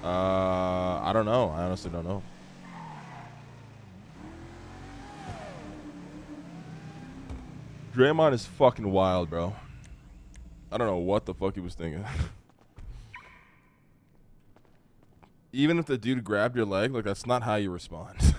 I don't know. I honestly don't know. Draymond is fucking wild, bro. I don't know what the fuck he was thinking. Even if the dude grabbed your leg, like, that's not how you respond.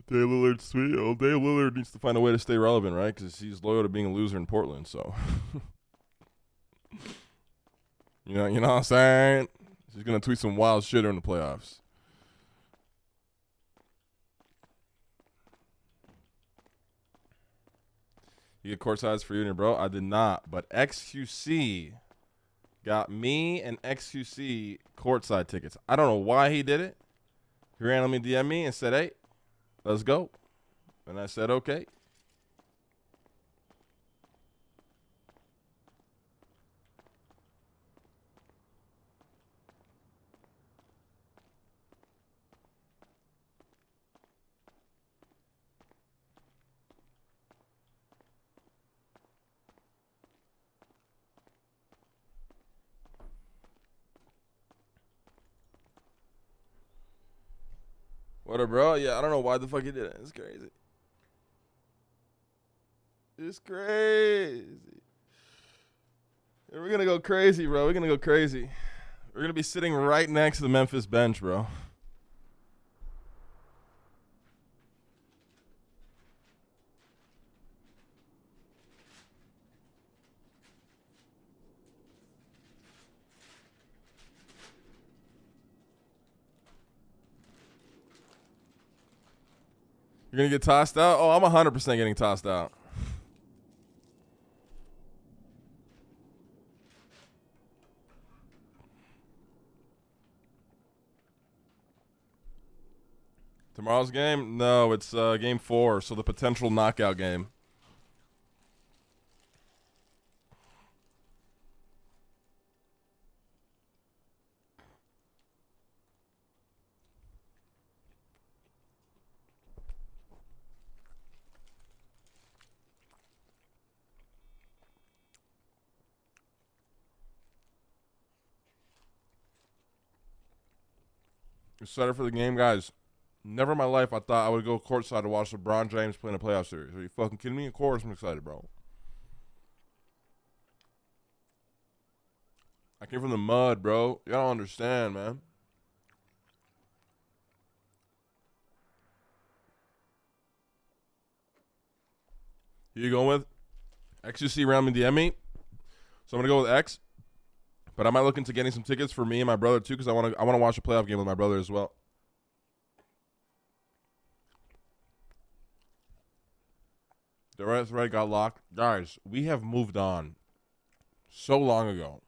Dave Lillard's sweet. Oh, Dave Lillard needs to find a way to stay relevant, right? Because he's loyal to being a loser in Portland, so. you know what I'm saying? He's going to tweet some wild shit during the playoffs. You get courtside for you and your bro? I did not, but XQC got me and XQC courtside tickets. I don't know why he did it. He randomly DM'd me and said, hey, let's go. And I said, okay. What up, bro? Yeah, I don't know why the fuck he did it. It's crazy. It's crazy. And we're going to go crazy, bro. We're going to go crazy. We're going to be sitting right next to the Memphis bench, bro. You're going to get tossed out? Oh, I'm 100% getting tossed out. Tomorrow's game? No, it's game 4, so the potential knockout game. Excited for the game, guys. Never in my life I thought I would go courtside to watch LeBron James play in a playoff series. Are you fucking kidding me? Of course I'm excited, bro. I came from the mud, bro. Y'all don't understand, man. Who you going with? XUC round me DM me. So I'm gonna go with X. But I might look into getting some tickets for me and my brother too, because I want to watch a playoff game with my brother as well. The rest right got locked. Guys, we have moved on so long ago.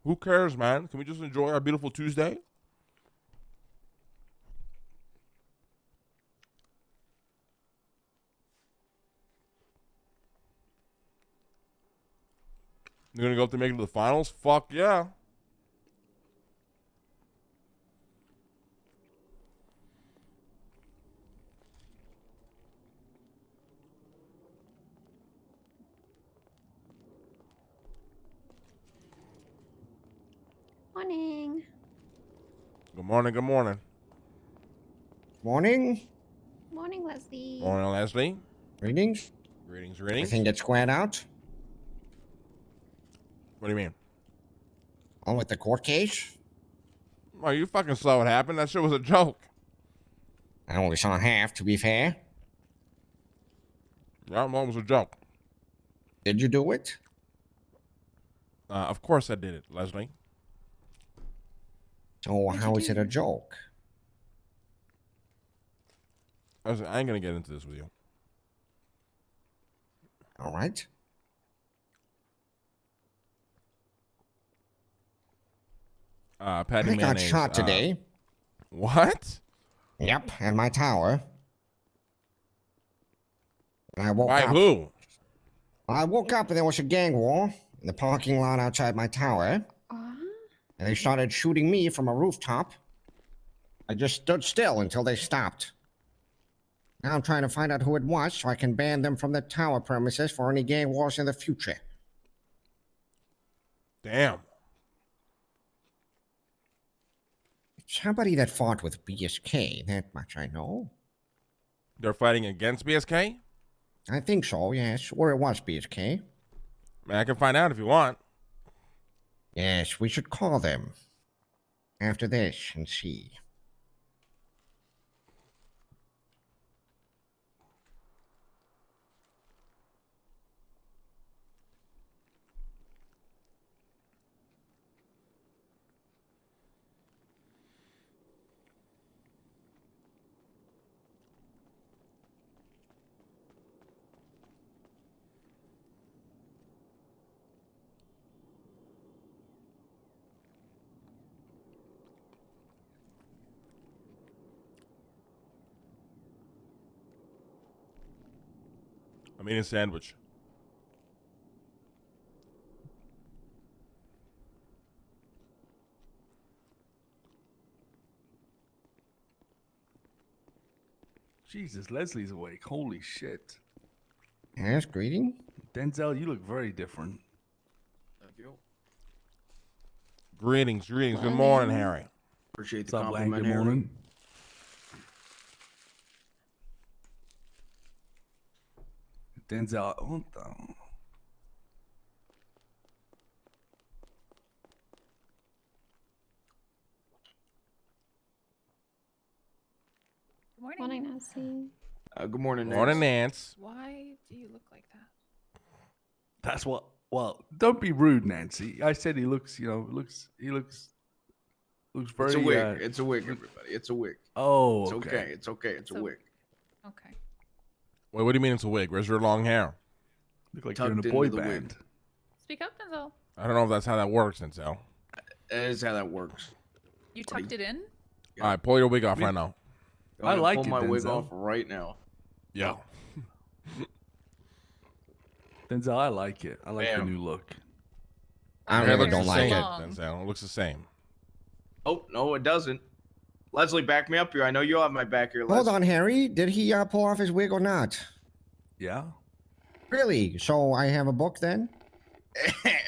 Who cares, man? Can we just enjoy our beautiful Tuesday? You're gonna go up to make it to the finals? Fuck yeah. Morning. Good morning, good morning. Morning. Morning, Leslie. Morning, Leslie. Greetings. Greetings. Everything get squared out? What do you mean? On with the court case? Well, you fucking saw what happened. That shit was a joke. I only saw half, to be fair. Yeah, that was a joke. Did you do it? Of course I did it, Leslie. So how is it a joke? I ain't gonna get into this with you. All right. Patty I got mayonnaise. shot today. What? Yep, at my tower. And I woke By up. who? I woke up and there was a gang war in the parking lot outside my tower. Uh, And they started shooting me from a rooftop. I just stood still until they stopped. Now I'm trying to find out who it was so I can ban them from the tower premises for any gang wars in the future. Damn. Somebody that fought with BSK, that much I know. They're fighting against BSK? I think so, yes. Or it was BSK. Man, I can find out if you want. Yes, we should call them after this and see. I'm eating a sandwich. Jesus, Leslie's awake. Holy shit. Yes, greeting? Denzel, you look very different. Thank you. Greetings. Good morning, Harry. Appreciate What's the up, Lang? compliment, Good Harry. morning. Denzel, what the? morning, Nancy. Good morning, Morning, Nance. Nance. Why do you look like that? That's what. Well, don't be rude, Nancy. I said he looks. He looks very. It's a wig. It's a wig, everybody. It's a wig. Oh, It's okay. okay. It's okay. It's a So- wig. Okay. Wait, what do you mean it's a wig? Where's your long hair? Look like Tucked you're in a into boy the wig. band. Speak up, Denzel. I don't know if that's how that works, Denzel. That is how that works. You tucked it in? Yeah. All right, pull your wig off right now. I'm gonna like pull it, my wig Denzel. off right now. Yeah. Denzel, I like it. I like the Bam. new look. I Hair really looks don't the like same, it. Long. Denzel. It looks the same. Oh no, it doesn't. Leslie, back me up here. I know you'll have my back here. Hold Leslie. on, Harry. Did he pull off his wig or not? Yeah. Really? So I have a book then?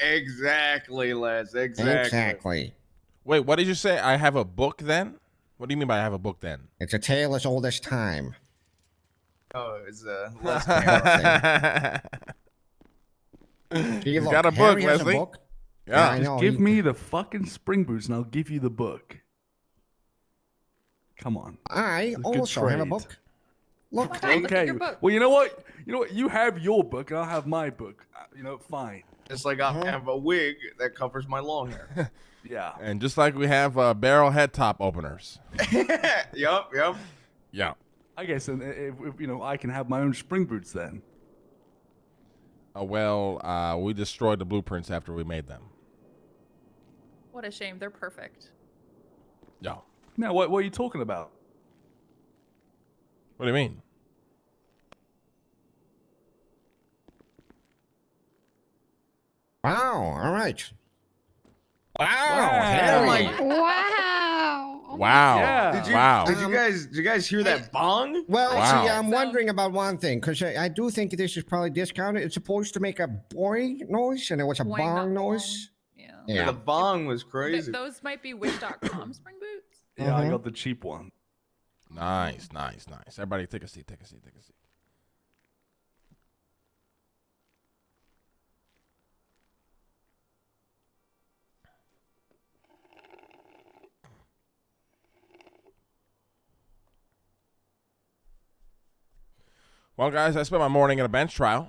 Exactly, Les. Exactly. Wait, what did you say? I have a book then? What do you mean by I have a book then? It's a tale as old as time. Oh, it's Les Taylor. See, He's look, got a book, Harry has Leslie. a book. Yeah. I Just know. give he- me the fucking spring boots, and I'll give you the book. Come on. I It's a good also have a trade. book. Look, Look at Okay. your book. Well, you know what? You have your book, and I'll have my book. Fine. It's like I have a wig that covers my long hair. Yeah. And just like we have barrel head top openers. Yup. Yeah. I guess if I can have my own spring boots then. We destroyed the blueprints after we made them. What a shame. They're perfect. Yeah. Now, what are you talking about? What do you mean? wow, all right. Wow, Wow. Harry. Wow. Oh my Wow. Yeah. Did you Wow. did you guys hear that bong? Well, Wow. see, I'm Sound- wondering about one thing, because I do think this is probably discounted. It's supposed to make a boing noise, and it was a Boing, bong not noise. Yeah. Yeah. The bong was crazy. Those might be wish.com spring boots. Yeah, I Mhm. got the cheap one. Nice. Everybody take a seat. Well, guys, I spent my morning in a bench trial.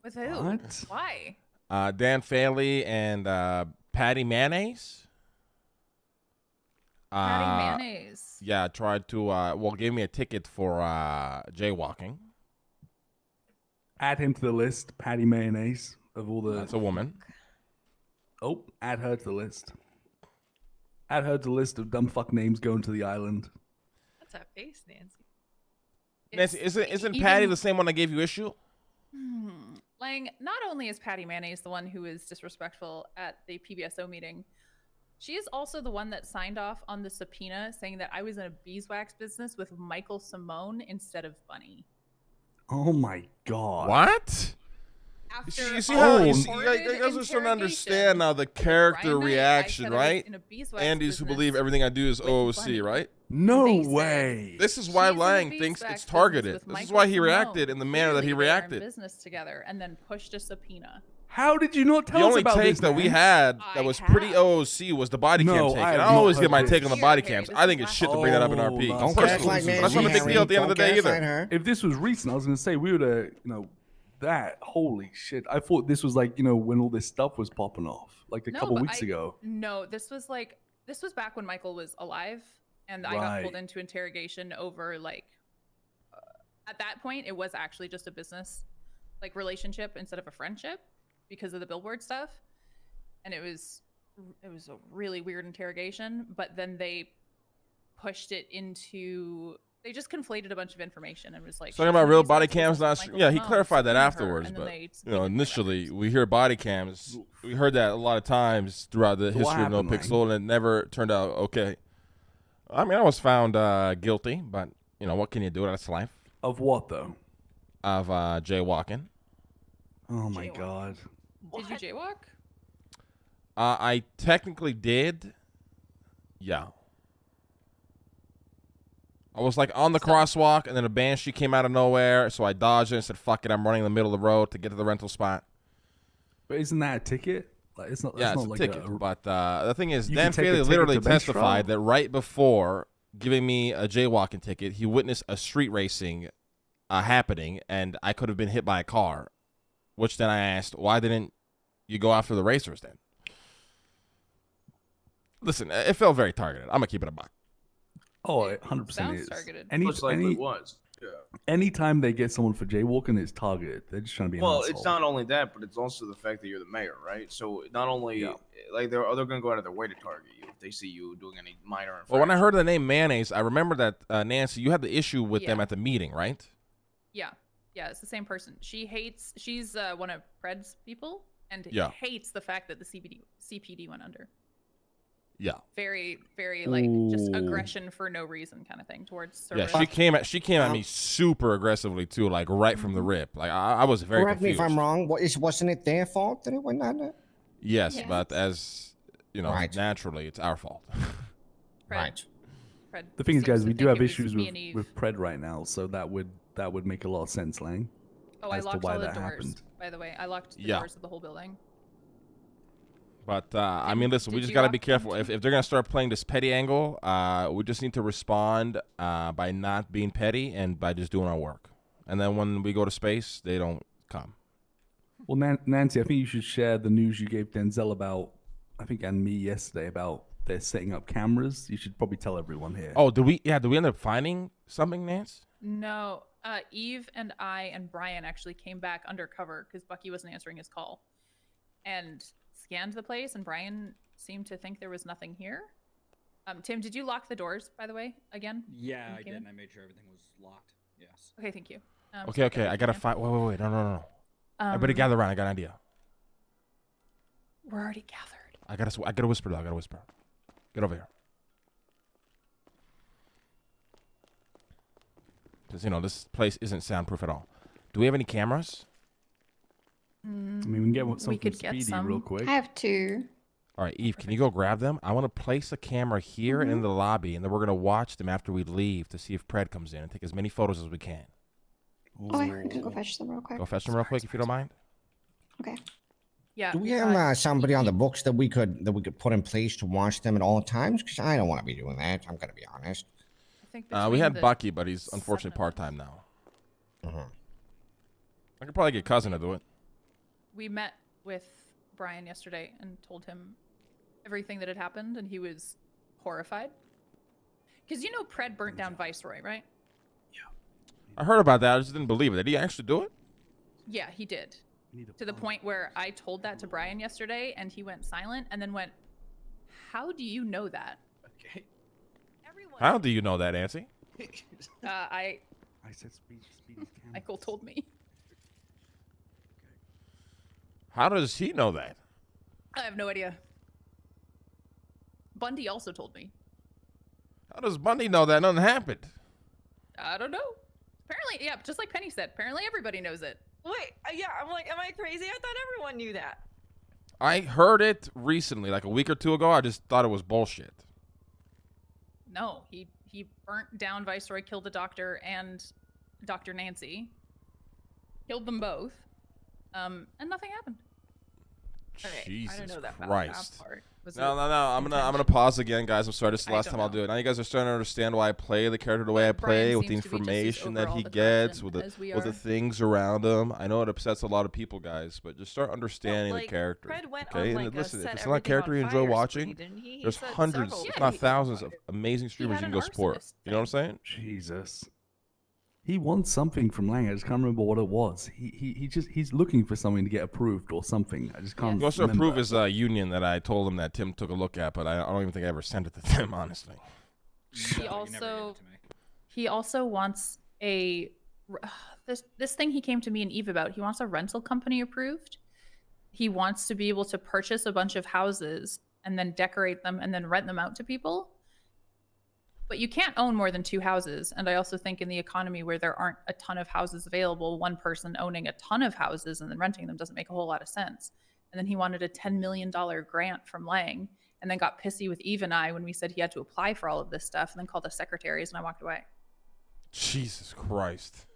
With who? What? Why? Dan Faley and Patty Mayonnaise. Patty mayonnaise. Yeah, tried to gave me a ticket for jaywalking. Add him to the list. Patty Mayonnaise of all the. That's a woman. Oh, add her to the list. Had heard the list of dumb fuck names going to the island. That's a face, Nancy. Nancy, It's isn't even- Patty the same one that gave you issue? Lang, not only is Patty Mayonnaise the one who is disrespectful at the PBSO meeting, she is also the one that signed off on the subpoena saying that I was in a beeswax business with Michael Simone instead of Bunny. Oh my god. What? After You see all how the you see, recorded you guys are starting to interrogation understand now the with character Brian Knight, I reaction, said I was right? in a beeswax Andy's who business believe everything I do is with OOC, Bunny. right? No They said- way. This is why She's in a Lang thinks beeswax it's business targeted. with This is Michael why he Simone. reacted in the manner that he Clearly, they are in reacted. business together, and then pushed a subpoena. How did you not tell The us only about take this, that we man? had that I was pretty have. OOC was the body cam No, take. I And have I not always heard get my this. take on the Here, body Harry, cams. this I is think it's last shit to bring that up in Oh, RP. that's Don't First gaslight of all, Nancy, that's not a big Harry. deal at the end of Don't the day either. gaslight her. If this was recent, I was gonna say we would have, that. Holy shit! I thought this was like, when all this stuff was popping off, like a couple but weeks ago. No, this was back when Michael was alive, and I got pulled Right. into interrogation over at that point it was actually just a business relationship instead of a friendship because of the billboard stuff, and it was a really weird interrogation. But then they pushed it into. They just conflated a bunch of information and was like Talking about real body beeswax cams, business not with Michael yeah. He Simone, clarified that subpoena her, afterwards, and then but they subpoenaed her initially letters. we hear body cams. We heard that a lot of times throughout the So what history of No happened, Lang? Pixel, and it never turned out okay. I mean, I was found guilty, but what can you do? That's life. Of what though? Of jaywalking. Oh my Jaywalk. god. Did you jaywalk? I technically did. Yeah. I was on the crosswalk, and then a banshee came out of nowhere, so I dodged it and said, "Fuck it, I'm running in the middle of the road to get to the rental spot." But isn't that a ticket? It's not. Yeah, that's it's not a like ticket. But the thing is, You Dan can take a Faley ticket literally to bench testified trial? that right before giving me a jaywalking ticket, he witnessed a street racing happening, and I could have been hit by a car. Which then I asked, why didn't you go after the racers then? Listen, it felt very targeted. I'm gonna keep it a buck. Oh, It 100% sounds is. targeted. Most likely it was. Yeah. Anytime they get someone for jaywalking, it's targeted. They're just trying to be an Well, asshole. it's not only that, but it's also the fact that you're the mayor, right? So not only Yeah. they're gonna go out of their way to target you if they see you doing any minor infraction. Well, when I heard the name Mayonnaise, I remember that Nancy, you had the issue with them Yeah. at the meeting, right? Yeah, it's the same person. She's one of Pred's people, and Yeah. hates the fact that the CPD went under. Yeah. Very, very just Ooh. aggression for no reason kind of thing towards Yeah, Cerberus. she came at me super aggressively too, right from the rip. I was very Correct me confused. if I'm wrong. Wasn't it their fault that it went under? Yes, Yes. but as Right. naturally, it's our fault. Pred, Right. Pred The thing is, seems guys, to we do think have it was issues me and Eve. with Pred right now, so that would make a lot of sense, Lang. Oh, I as to locked why all the that doors. happened. By the way, I locked the Yeah. doors of the whole building. But I mean, listen, we did just you gotta lock be them careful. too? If they're gonna start playing this petty angle, we just need to respond by not being petty and by just doing our work. And then when we go to space, they don't come. Well, Nancy, I think you should share the news you gave Denzel about, I think, and me yesterday about they're setting up cameras. You should probably tell everyone here. Oh, did we end up finding something, Nance? No, Eve and I and Brian actually came back undercover because Bucky wasn't answering his call, and scanned the place. And Brian seemed to think there was nothing here. Tim, did you lock the doors, by the way, again? Yeah, when you I came did. in? I made sure everything was locked. Yes. Okay, thank you. Okay. I gotta find. Wait. No. Everybody gather around. I got an idea. We're already gathered. I gotta whisper though. I gotta whisper. Get over here. Because this place isn't soundproof at all. Do we have any cameras? I mean, we can get some We from could get Speedy some. real quick. I have 2. All right, Eve, can you go grab them? I want to place a camera here in the lobby, and then we're going to watch them after we leave to see if Pred comes in and take as many photos as we can. Oh, I can go fetch them real quick. Go fetch them real quick if you don't mind. Okay. Yeah. Do we got- have somebody on the books that we could put in place to watch them at all times? Because I don't want to be doing that. I'm gonna be honest. I think We between had the Bucky, but he's 7 unfortunately of part-time now. Mhm. I could probably get Cousin to do it. We met with Brian yesterday and told him everything that had happened, and he was horrified. Because Pred burnt down Viceroy, right? I heard about that. I just didn't believe it. Did he actually do it? Yeah, he did. To the point where I told that to Brian yesterday, and he went silent, and then went, How do you know that? Okay. Everyone. How do you know that, Nancy? I I said Speedy's Michael told me. How does he know that? I have no idea. Bundy also told me. How does Bundy know that nothing happened? I don't know. Apparently, yeah, just like Penny said, apparently everybody knows it. Wait, yeah, I'm like, am I crazy? I thought everyone knew that. I heard it recently, like a week or two ago. I just thought it was bullshit. No, he burnt down Viceroy, killed the doctor and Dr. Nancy. Killed them both. And nothing happened. Okay, Jesus I don't know that Christ. part. Was No, it no, no. I'm gonna pause again, guys. I'm sorry. This is the I last don't time I'll know. do it. Now you guys are starting to understand why I play the character the way I But Brian play, with the seems to be just as information that over he all the gets, corruption with as we the are. things around him. I know it upsets a lot of people, guys, but just start understanding like, the character. Fred went Okay, on, and like, a listen, if set it's not a everything character on you enjoy fire watching, spree, didn't he? He there's said hundreds, several if Yeah, not he- thousands, of amazing streamers had you can an go support. arsonist You know what I'm saying? Jesus. He wants something from Lang. I just can't remember what it was. He's looking for something to get approved or something. I just can't He wants to remember. approve his union that I told him that Tim took a look at, but I don't even think I ever sent it to Tim, honestly. He No, you never gave also it to me. he also wants a this thing he came to me and Eve about. He wants a rental company approved. He wants to be able to purchase a bunch of houses and then decorate them and then rent them out to people. But you can't own more than 2 houses. And I also think in the economy where there aren't a ton of houses available, one person owning a ton of houses and then renting them doesn't make a whole lot of sense. And then he wanted a $10 million grant from Lang and then got pissy with Eve and I when we said he had to apply for all of this stuff and then called us secretaries and I walked away. Jesus Christ.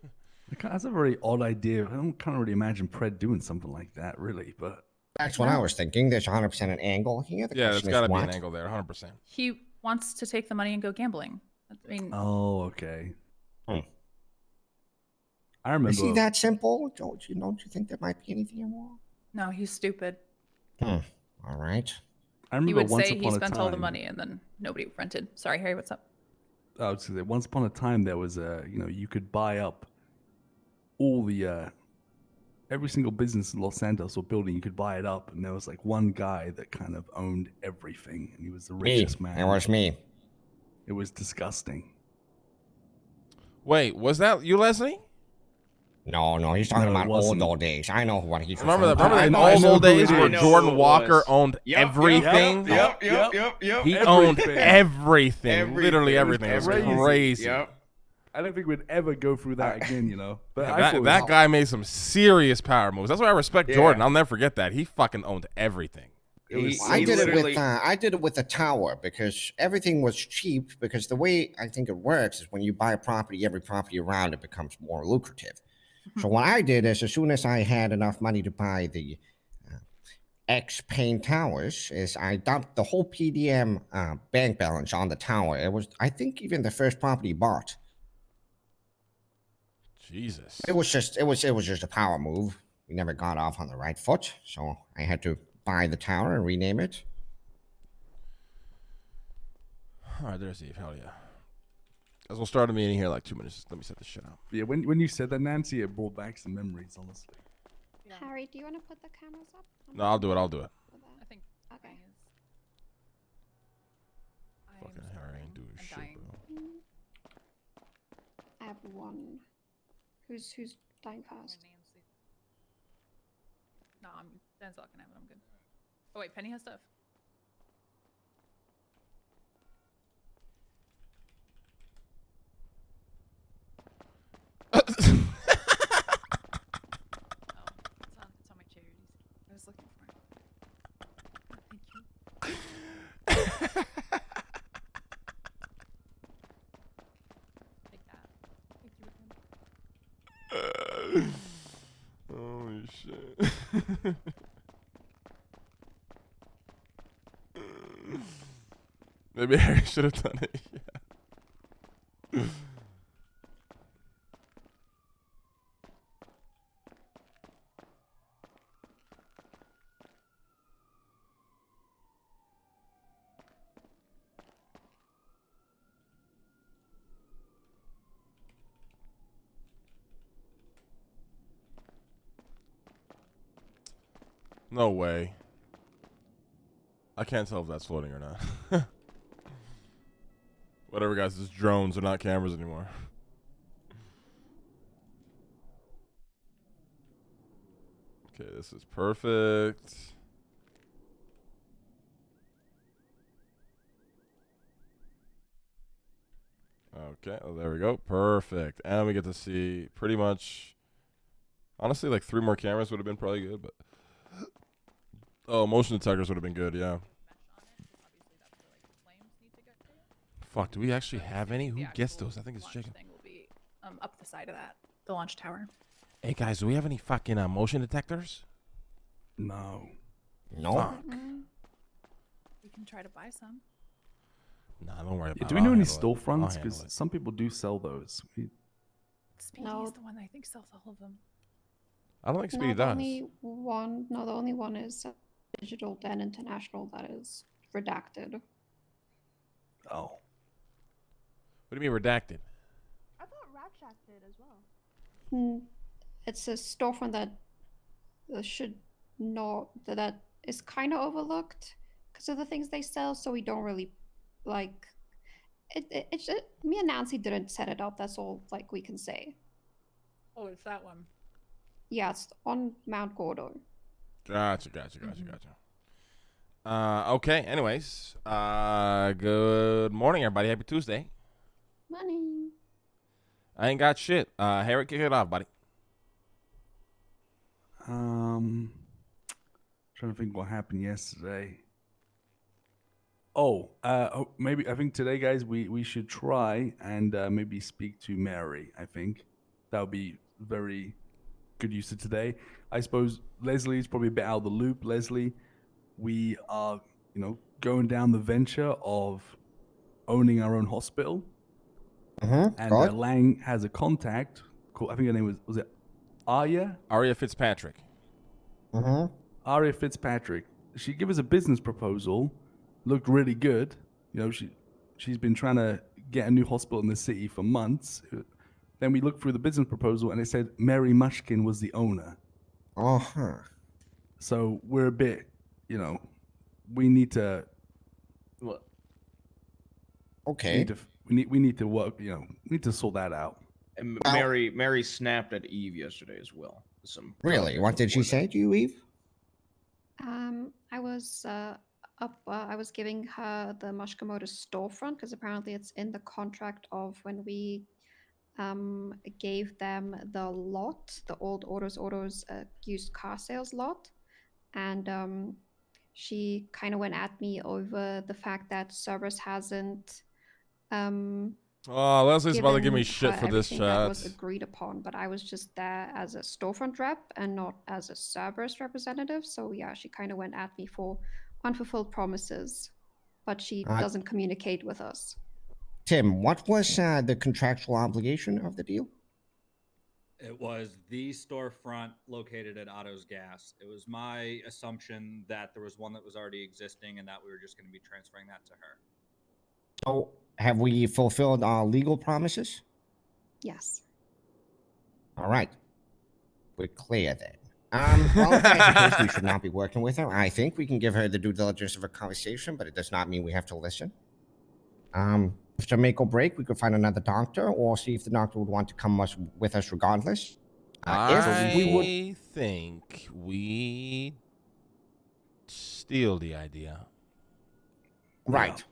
That's a very odd idea. I can't really imagine Pred doing something like that, really. But That's what I was thinking. There's 100% an angle here. The Yeah, there's question got to is be what? an angle there, 100%. He wants to take the money and go gambling. I mean, oh, okay. Hmm. I remember. Is he that simple? Don't you think there might be anything wrong? no, he's stupid. All right. I He remember would once say he upon a spent all the time- money and then nobody rented. Sorry, Harry, what's up? I was gonna say, once upon a time there was you could buy up all the every single business in Los Santos or building. You could buy it up, and there was like one guy that kind of owned everything, and he was the Me. richest man. It was me. It was disgusting. Wait, was that you, Leslie? No, he's talking No, it about wasn't. old days. I know what he's Remember referring that? to. Remember I the know old who days it where is. know Jordan who it Walker was. owned everything? Yep. He owned Everything. everything. Literally everything. It was crazy. crazy. Yep. I don't think we'd ever go through that again, But I thought it That, was- that guy made some serious power moves. That's why I respect Yeah. Jordan. I'll never forget that. He fucking owned everything. I did it with the tower because everything was cheap. Because the way I think it works is when you buy a property, every property around it becomes more lucrative. So what I did is, as soon as I had enough money to buy the X Payne Towers, is I dumped the whole PDM bank balance on the tower. It was, I think, even the first property bought. Jesus. It was just a power move. We never got off on the right foot, so I had to buy the tower and rename it. All right, there's Eve. Hell yeah. As we'll start a meeting here in like 2 minutes. Just let me set this shit up. Yeah, when you said that, Nancy, it brought back some memories, honestly. Harry, do you want to put the cameras up? No, I'll do it. For that? I think Okay. dying is. I am Fucking Harry ain't doing I'm shit, dying. bro. I have one. Who's dying first? Nancy. No, Denzel can have it. I'm good. Oh wait, Penny has stuff. Oh, it's on my charities. I was looking for it. Thank you. Take that. Thank you again. Holy shit. Maybe Harry should have done it. Yeah. No way. I can't tell if that's floating or not. Whatever, guys. It's drones. They're not cameras anymore. Okay, this is perfect. Okay, oh, there we go. Perfect. And we get to see pretty much, honestly, like 3 more cameras would have been probably good, but oh, motion detectors would have been good, yeah. Mesh on it, 'cause obviously that's where like the flames need to get to. Fuck, do we actually have any? The Who gets actual those? I think it's launch chicken. thing will be up the side of that, the launch tower. Hey, guys, do we have any fucking motion detectors? No. No. Fuck. We can try to buy some. Nah, don't worry about Yeah, it. do we know I'll any handle it. I'll storefronts? handle Because it. some people do sell those. Speedy No. is the one that I think sells all of them. I don't think No, Speedy the does. only one. No, the only one is Digital Den International that is redacted. Oh. What do you mean redacted? I thought Rat Shack did as well. It's a storefront that should not that is kind of overlooked because of the things they sell. So we don't really like it. It's me and Nancy didn't set it up. That's all like we can say. Oh, it's that one. Yeah, it's on Mount Gordo. Gotcha. Okay, anyways. Good morning, everybody. Happy Tuesday. Money. I ain't got shit. Harry, kick it off, buddy. Trying to think what happened yesterday. Maybe I think today, guys, we should try and maybe speak to Mary. I think that would be very good use of today. I suppose Leslie's probably a bit out of the loop. Leslie, we are, going down the venture of owning our own hospital, and Good. Lang has a contact. Called, I think her name was it Arya? Aria Fitzpatrick. Aria Fitzpatrick. She gave us a business proposal. Looked really good. She's been trying to get a new hospital in the city for months. Then we looked through the business proposal and it said Mary Mushkin was the owner. So we're a bit, we need to. What? Okay. We need to work. We need to sort that out. And Well- Mary snapped at Eve yesterday as well. Really? What did she say to you, Eve? I was I was giving her the Mushkimoto storefront because apparently it's in the contract of when we gave them the lot, the old Autos used car sales lot, and she kind of went at me over the fact that Cerberus hasn't Oh, Leslie's about to give me given shit her for this everything that chat. was agreed upon, but I was just there as a storefront rep and not as a Cerberus representative. So yeah, she kind of went at me for unfulfilled promises, but she doesn't communicate with us. Tim, what was the contractual obligation of the deal? It was the storefront located at Otto's Gas. It was my assumption that there was one that was already existing and that we were just going to be transferring that to her. So, have we fulfilled our legal promises? Yes. All right. We're clear then. Well, if that's the case, we should not be working with her. I think we can give her the due diligence of a conversation, but it does not mean we have to listen. If to make or break, we could find another doctor or see if the doctor would want to come with us regardless. I think we steal the idea. Right.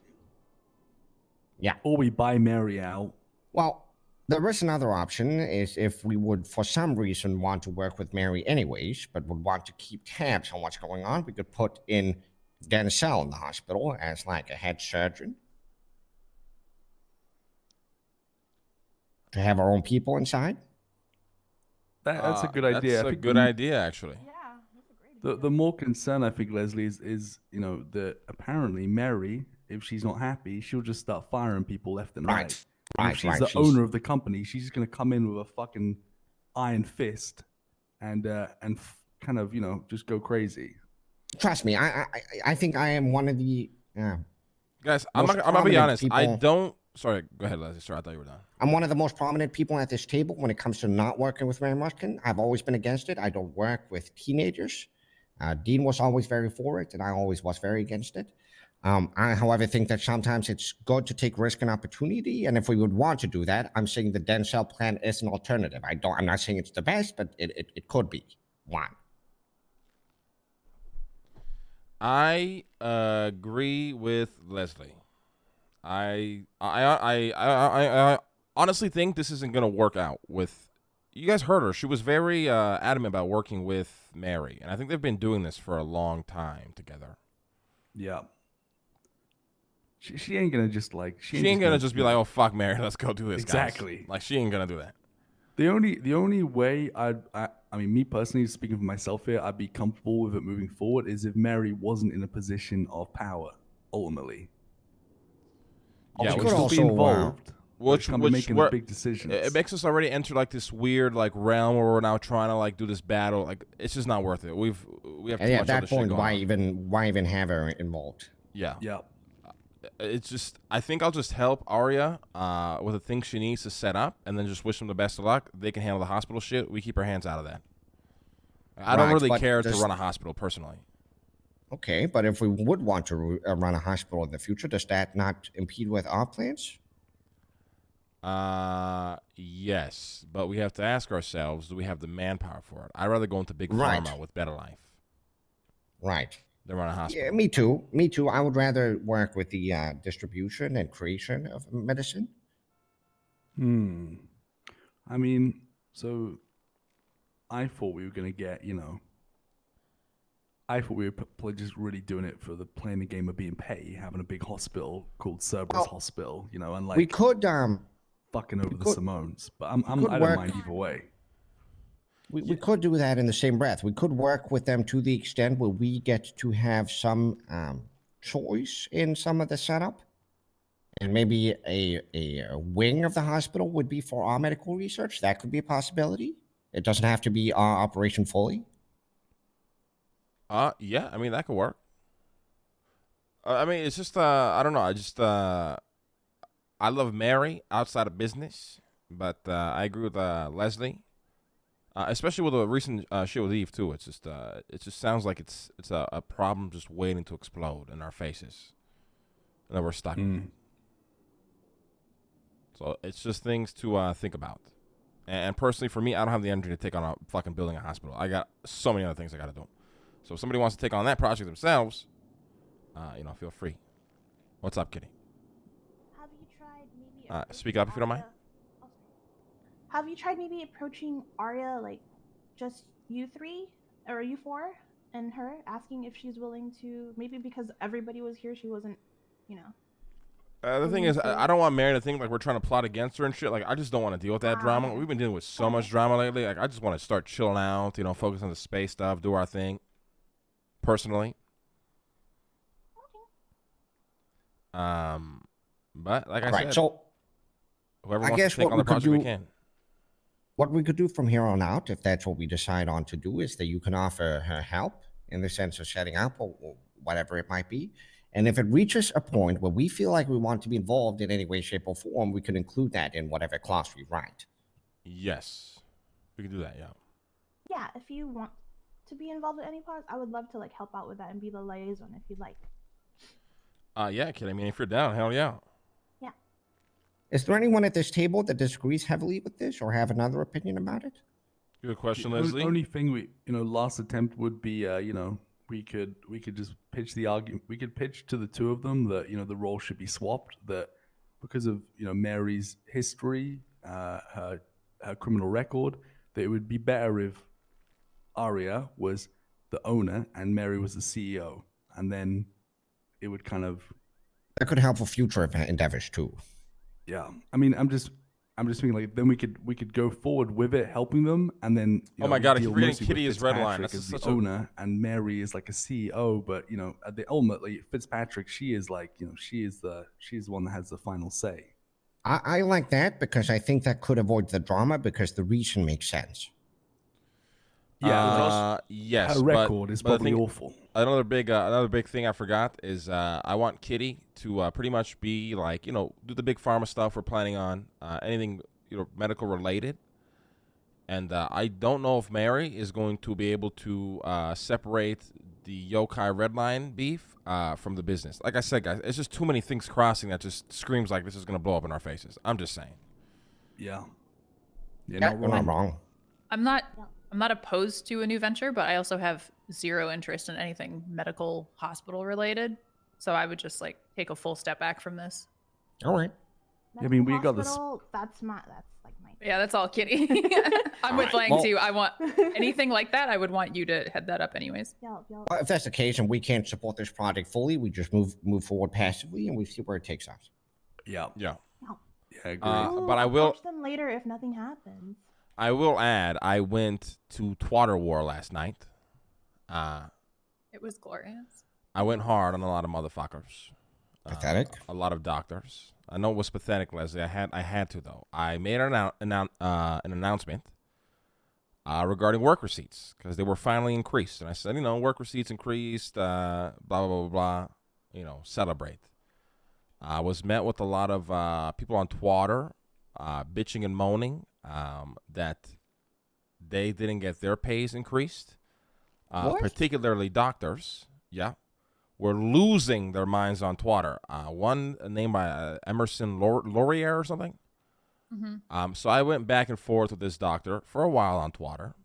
Yeah. Or we buy Mary out. Well, there is another option is if we would, for some reason, want to work with Mary anyways, but would want to keep tabs on what's going on, we could put in Denzel in the hospital as like a head surgeon. To have our own people inside. That's a good idea. That's a good idea, actually. Yeah, that's a great idea. The more concern I think, Leslie, is that apparently Mary, if she's not happy, she'll just start firing people left and right. And if she's the owner of the company, she's just gonna come in with a fucking iron fist and kind of just go crazy. Trust me, I think I am one of the Guys, I'm gonna be honest. I don't. Sorry, go ahead, Leslie. Sorry, I thought you were done. I'm one of the most prominent people at this table when it comes to not working with Mary Mushkin. I've always been against it. I don't work with teenagers. Dean was always very for it, and I always was very against it. I, however, think that sometimes it's good to take risk and opportunity, and if we would want to do that, I'm saying the Denzel plan is an alternative. I'm not saying it's the best, but it could be one. I agree with Leslie. I honestly think this isn't gonna work out with. You guys heard her. She was very adamant about working with Mary, and I think they've been doing this for a long time together. Yeah. She ain't gonna just like She ain't gonna just be like, "Oh fuck, Mary, let's go do this." Exactly. Guys. Like she ain't gonna do that. The only way I mean, me personally, speaking for myself here, I'd be comfortable with it moving forward is if Mary wasn't in a position of power ultimately. Yeah, She could could still also, be involved. which making the where- big decisions. It makes us already enter like this weird like realm where we're now trying to like do this battle. Like it's just not worth it. We have too And yeah, much at other that shit point, going why on. even have her involved? Yeah. Yeah. It's just I think I'll just help Arya with the things she needs to set up, and then just wish them the best of luck. They can handle the hospital shit. We keep our hands out of that. I don't Right, really but care to does- run a hospital personally. Okay, but if we would want to run a hospital in the future, does that not impede with our plans? Yes, but we have to ask ourselves: do we have the manpower for it? I'd rather go into big Right. pharma with better life Right. than run a hospital. Yeah, me too. Me too. I would rather work with the distribution and creation of medicine. I mean, so I thought we were gonna get, I thought we were just really doing it for the playing the game of being petty, having a big hospital called Cerberus Well, Hospital, and like We could fucking over the could- Simones. But could I don't work- mind either way. we could do that in the same breath. We could work with them to the extent where we get to have some choice in some of the setup, and maybe a wing of the hospital would be for our medical research. That could be a possibility. It doesn't have to be our operation fully. Yeah, I mean that could work. I mean, it's just I don't know. I love Mary outside of business, but I agree with Leslie, especially with the recent shit with Eve too. It's just it just sounds like it's a problem just waiting to explode in our faces, and then we're stuck. So it's just things to think about. And personally, for me, I don't have the energy to take on a fucking building a hospital. I got so many other things I got to do. So if somebody wants to take on that project themselves, feel free. What's up, Kitty? Have you tried maybe? Speak up if you don't mind. Arya- oh, sorry. Have you tried maybe approaching Arya, like just you three or you four, and her, asking if she's willing to? Maybe because everybody was here, she wasn't, The thing is, I don't want Mary to think like we're trying to plot against her and shit. Like, I just don't want to deal with that drama. okay. We've been dealing with so much drama lately. Like, I just want to start chilling out, focus on the space stuff, do our thing. Personally. But like I Right. said, So whoever I wants to guess take what on we the could project, we do- can. what we could do from here on out, if that's what we decide on to do, is that you can offer her help in the sense of setting up or whatever it might be. And if it reaches a point where we feel like we want to be involved in any way, shape, or form, we can include that in whatever clause we write. Yes, we can do that. Yeah. Yeah, if you want to be involved in any parts, I would love to help out with that and be the liaison if you'd like. Yeah, kid. I mean, if you're down, hell yeah. Yeah. Is there anyone at this table that disagrees heavily with this or have another opinion about it? Good question, The Leslie. only thing last attempt would be, we could just pitch the argument. We could pitch to the two of them that the role should be swapped. That because of Mary's history, her criminal record, that it would be better if Arya was the owner and Mary was the CEO, and then it would kind of That could help for future endeavors too. yeah. I mean, I'm just thinking like then we could go forward with it, helping them, and then Oh my God, I keep deal forgetting mostly Kitty with is red line. Fitzpatrick That's as the such a- owner, and Mary is like a CEO. But ultimately Fitzpatrick, she is like she's the one that has the final say. I like that because I think that could avoid the drama because the reason makes sense. Yeah, yes. her record is but the probably thing- awful. Another big thing I forgot is I want Kitty to pretty much be like do the big pharma stuff we're planning on, anything medical related, And I don't know if Mary is going to be able to separate the yokai redline beef from the business. Like I said, guys, it's just too many things crossing that just screams like this is going to blow up in our faces. I'm just saying. Yeah. You're Yeah, not you're wrong. not wrong. I'm not opposed to a new venture, but I also have zero interest in anything medical hospital related. So I would just like take a full step back from this. All right. I mean, Medical we got this- hospital, that's like my. Yeah, that's all Kitty. I'm with Alright, Lang well- too. I want anything like that. I would want you to head that up anyways. Yup. Well, if that's the case and we can't support this project fully, we just move forward passively and we see where it takes us. Yeah. Yeah. Yeah, I agree. We'll but I will- approach them later if nothing happens. I will add, I went to Twatter War last night. It was glorious. I went hard on a lot of motherfuckers. Pathetic. A lot of doctors. I know it was pathetic, Leslie. I had to though. I made an announcement regarding work receipts because they were finally increased, and I said, work receipts increased. Blah blah blah blah. Celebrate. I was met with a lot of people on Twitter bitching and moaning that they didn't get their pays increased, What? particularly doctors. Yeah. Were losing their minds on Twitter. One named by Emerson Laurier or something. Mm-hmm. So I went back and forth with this doctor for a while on Twitter,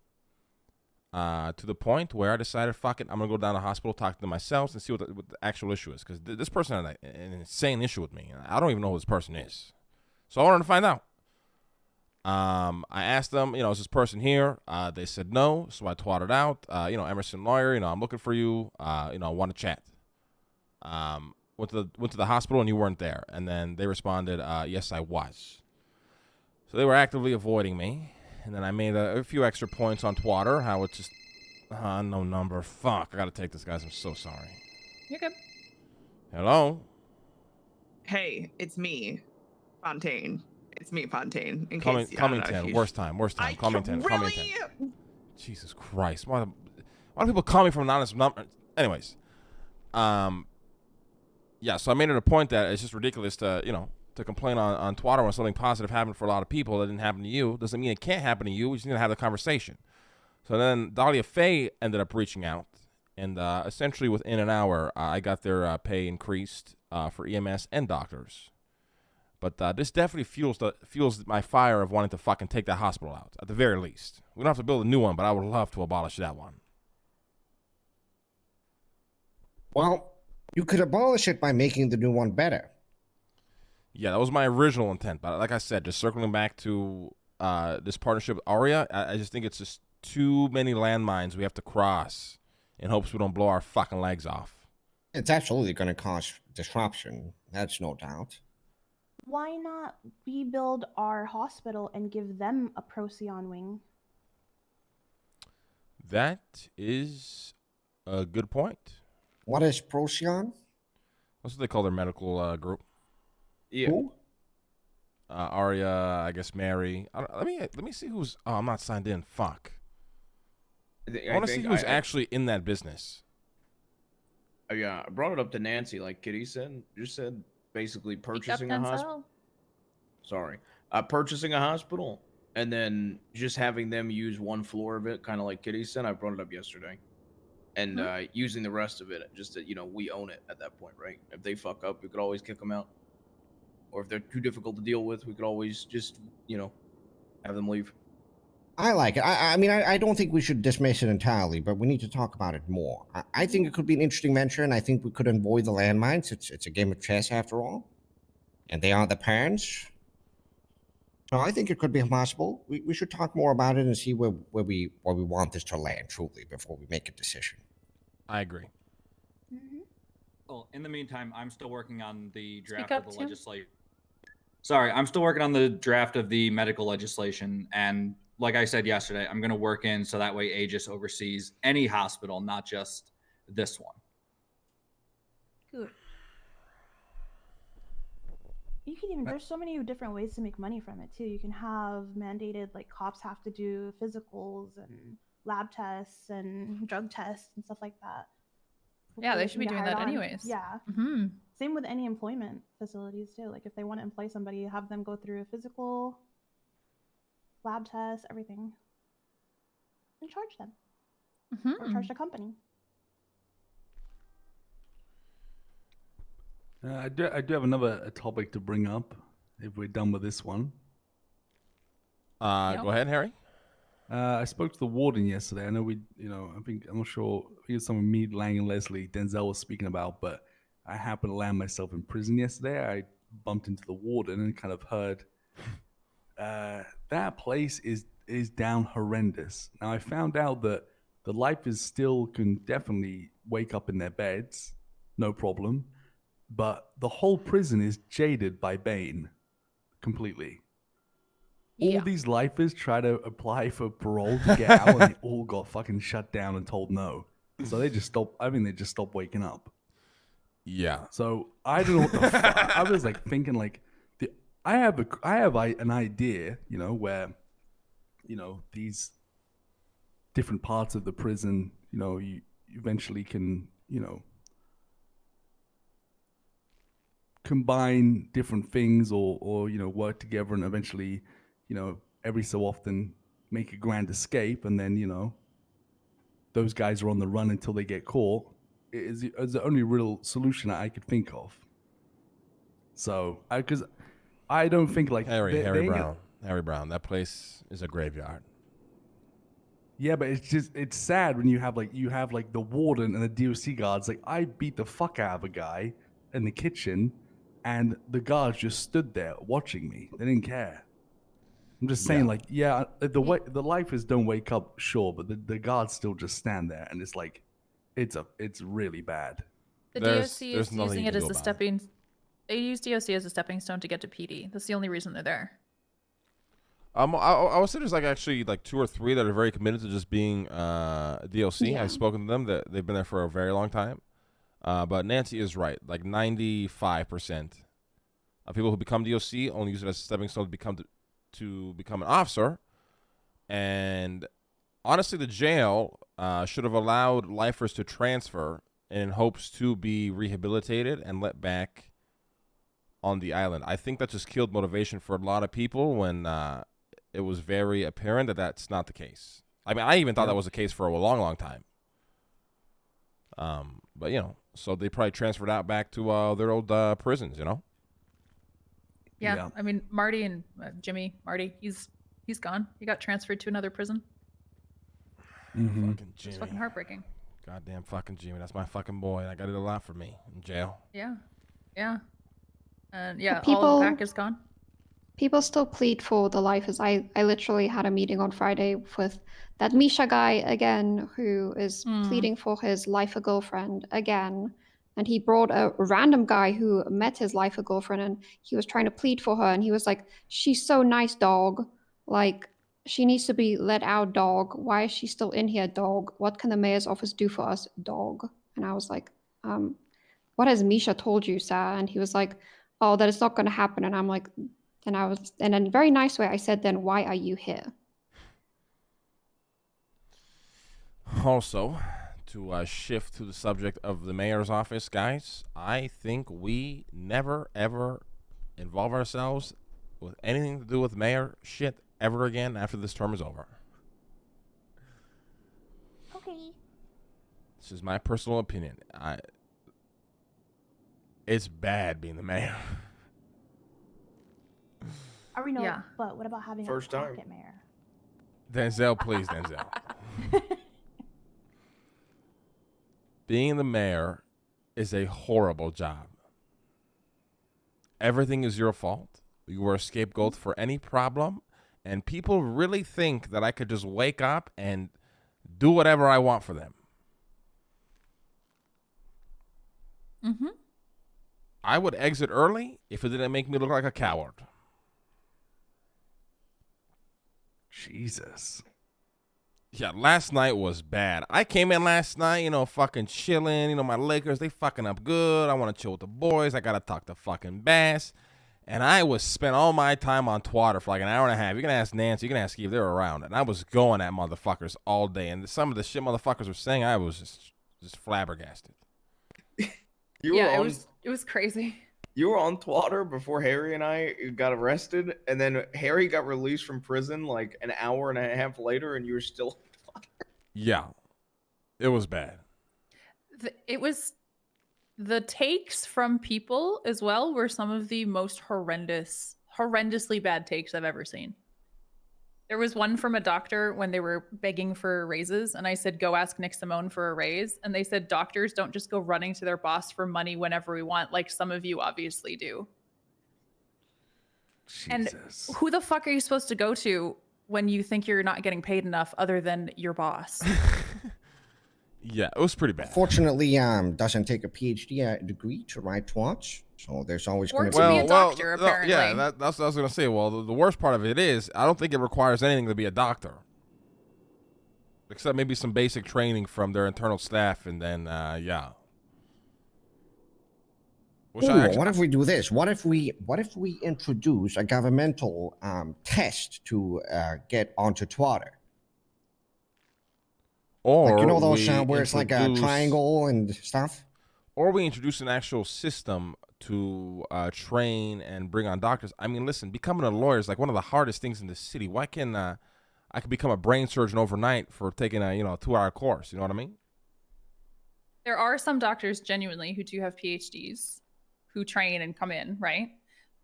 to the point where I decided, fuck it, I'm gonna go down to the hospital, talk to them myself, and see what the actual issue is. Because this person had an insane issue with me. I don't even know who this person is, so I wanted to find out. I asked them, is this person here? They said no, so I twatted out. Emerson Lawyer, I'm looking for you. I want to chat. Went to the hospital and you weren't there. And then they responded, yes, I was. So they were actively avoiding me. And then I made a few extra points on Twitter, how it's just, no number. Fuck, I gotta take this, guys. I'm so sorry. You're good. Hello? Hey, it's me, Fontaine. It's me, Fontaine. In Coming case, I don't know if 10. you- Worst time. Coming 10. Coming 10. Really? Jesus Christ. Why do people call me from anonymous number? Anyways. Yeah, so I made it a point that it's just ridiculous to, to complain on Twitter when something positive happened for a lot of people that didn't happen to you. Doesn't mean it can't happen to you. We just need to have the conversation. So then Dahlia Faye ended up reaching out, and essentially within an hour, I got their pay increased for EMS and doctors. But this definitely fuels my fire of wanting to fucking take that hospital out, at the very least. We don't have to build a new one, but I would love to abolish that one. Well, you could abolish it by making the new one better. Yeah, that was my original intent. But like I said, just circling back to this partnership with Aria, I just think it's just too many landmines we have to cross in hopes we don't blow our fucking legs off. It's absolutely going to cause disruption. That's no doubt. Why not rebuild our hospital and give them a Procyon wing? That is a good point. What is Procyon? That's what they call their medical group. Yeah. Who? Aria, I guess Mary. Let me see who's. Oh, I'm not signed in. Fuck. I want to see who's actually in that business. Yeah, I brought it up to Nancy, like Kitty said. Just said basically purchasing a hospital. Sorry, purchasing a hospital and then just having them use one floor of it, kind of like Kitty said. I brought it up yesterday, and using the rest of it, just that we own it at that point, right? If they fuck up, we could always kick them out, or if they're too difficult to deal with, we could always just have them leave. I like it. I mean, I don't think we should dismiss it entirely, but we need to talk about it more. I think it could be an interesting venture, and I think we could avoid the landmines. It's a game of chess after all, and they are the parents. So I think it could be possible. We should talk more about it and see where we want this to land truly before we make a decision. I agree. Mm-hmm. Well, in the meantime, I'm still working on the draft up, of the Tim. legislation. Sorry, I'm still working on the draft of the medical legislation. And like I said yesterday, I'm going to work in so that way Aegis oversees any hospital, not just this one. Good. You can even, there's so many different ways to make money from it too. You can have mandated, like cops have to do physicals and lab tests and drug tests and stuff like that. Yeah, they Hopefully should be can get doing that hired on. anyways. Yeah. Mm-hmm. Same with any employment facilities too. Like if they want to employ somebody, have them go through a physical, lab test, everything. and charge them Mm-hmm. or charge the company. I do have another topic to bring up if we're done with this one. Go ahead, Harry. I spoke to the warden yesterday. I know I'm not sure. I think it's someone me, Lang, and Leslie Denzel was speaking about, but I happened to land myself in prison yesterday. I bumped into the warden and kind of heard that place is down horrendous. Now I found out that the lifers still can definitely wake up in their beds, no problem, but the whole prison is jaded by Bane completely. All these lifers try to apply for parole to get out, and they all got fucking shut down and told no. So they just stopped. I mean, they just stopped waking up. Yeah. So I don't know what the fuck. I was like thinking, like, I have an idea, where, these different parts of the prison, you eventually can, combine different things or work together and eventually, every so often make a grand escape, and then, those guys are on the run until they get caught. Is the only real solution I could think of. So, because I don't think like Harry Brown. That place is a graveyard. Yeah, but it's sad when you have like the warden and the DOC guards. Like, I beat the fuck out of a guy in the kitchen, and the guards just stood there watching me. They didn't care. I'm just saying, the lifers don't wake up, sure, but the guards still just stand there, and it's like, it's really bad. The DOC is using it as a stepping. They use DOC as a stepping stone to get to PD. That's the only reason they're there. I would say there's actually 2 or 3 that are very committed to just being DLC. Yeah. I've spoken to them that they've been there for a very long time. But Nancy is right. 95% of people who become DOC only use it as a stepping stone to become an officer. And honestly, the jail should have allowed lifers to transfer in hopes to be rehabilitated and let back on the island. I think that just killed motivation for a lot of people when it was very apparent that that's not the case. I mean, I even thought that was the case for a long, long time. But, so they probably transferred out back to their old prisons, Yeah. I mean, Marty and Marty, he's gone. He got transferred to another prison. Fucking Jimmy. It's fucking heartbreaking. Goddamn fucking Jimmy. That's my fucking boy. I got it a lot for me in jail. Yeah. Yeah. And yeah, People- all of the pack is gone. People still plead for the lifers. I literally had a meeting on Friday with that Misha guy again, who is pleading for his lifer girlfriend again. And he brought a random guy who met his lifer girlfriend, and he was trying to plead for her. And he was like, "She's so nice, dog. Like, she needs to be let out, dog. Why is she still in here, dog? What can the mayor's office do for us, dog?" And I was like, what has Misha told you, sir? And he was like, "Oh, that it's not going to happen." And I'm like, and in a very nice way, I said, "Then why are you here?" Also, to shift to the subject of the mayor's office, guys, I think we never, ever involve ourselves with anything to do with mayor shit ever again after this term is over. Okay. This is my personal opinion. It's bad being the mayor. I already know, Yeah. but what about having First a time. pocket mayor? Denzel, please, Denzel. Being the mayor is a horrible job. Everything is your fault. You were a scapegoat for any problem, and people really think that I could just wake up and do whatever I want for them. Mm-hmm. I would exit early if it didn't make me look like a coward. Jesus. Yeah, last night was bad. I came in last night, fucking chilling. My Lakers, they fucking up good. I want to chill with the boys. I got to talk to fucking Bass. And I was spent all my time on Twitter for like an hour and a half. You can ask Nancy. You can ask Steve. They're around. And I was going at motherfuckers all day. And some of the shit motherfuckers were saying, I was just flabbergasted. It was crazy. You were on Twitter before Harry and I got arrested, and then Harry got released from prison like an hour and a half later, and you were still Yeah, it was bad. It was the takes from people as well were some of the most horrendously bad takes I've ever seen. There was one from a doctor when they were begging for raises, and I said, go ask Nick Simone for a raise. And they said, doctors don't just go running to their boss for money whenever we want, like some of you obviously do. Jesus. And who the fuck are you supposed to go to when you think you're not getting paid enough other than your boss? Yeah, it was pretty bad. Fortunately, doesn't take a PhD degree to write twats, so there's always Or going to be a doctor, no, apparently. yeah, that's what I was gonna say. Well, the worst part of it is, I don't think it requires anything to be a doctor, except maybe some basic training from their internal staff, and then yeah. Ooh, what if we do this? What if we introduce a governmental test to get onto Twitter? Or like, you know those we where it's like a triangle and stuff? Or we introduce an actual system to train and bring on doctors. I mean, listen, becoming a lawyer is like one of the hardest things in the city. Why can I could become a brain surgeon overnight for taking a 2-hour course? You know what I mean? There are some doctors genuinely who do have PhDs who train and come in, right?